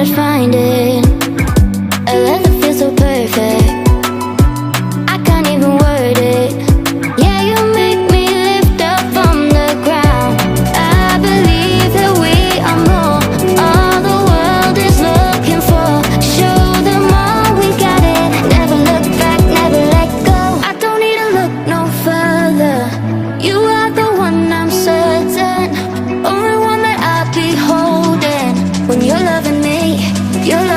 just find it. A love that feels so perfect, I can't even word it. Yeah, you make me lift up from the ground. I believe that we are more, all the world is looking for. Show them all we got it. Never look back, never let go. I don't need to look no further. You are the one, I'm certain. Only one that I'll be holding. When you're loving me, you're loving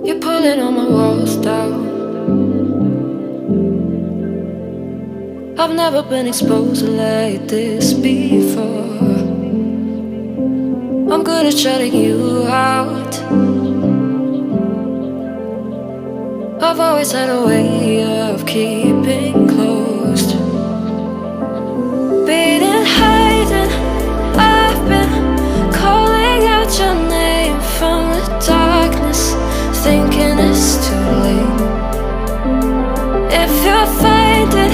You're pulling on my walls down. I've never been exposed like this before. I'm good at shutting you out. I've always had a way of keeping closed. Beating, hiding, I've been calling out your name from the darkness, thinking it's too late. If you're finding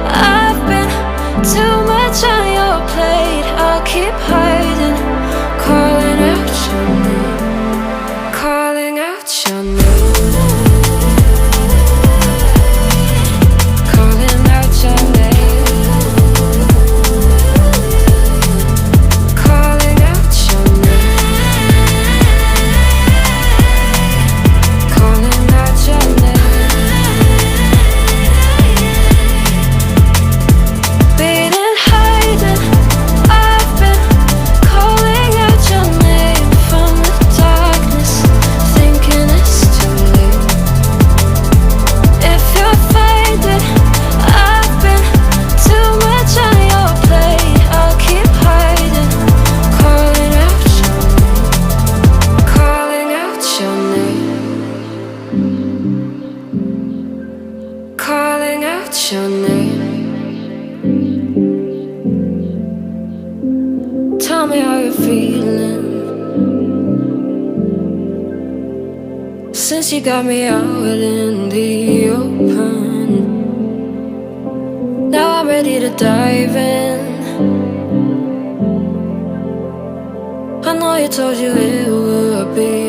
I've been too much on your plate, I'll keep hiding, calling out your name, calling out your name, calling out your name, calling out your name, calling out your name. Beating, hiding, I've been calling out your name from the darkness, thinking it's too late. If you're finding I've been too much on your plate, I'll keep hiding, calling out your name, calling out your name, calling out your name. Tell me how you're feeling since you got me out in the open. Now I'm ready to dive in. I know you told you it would be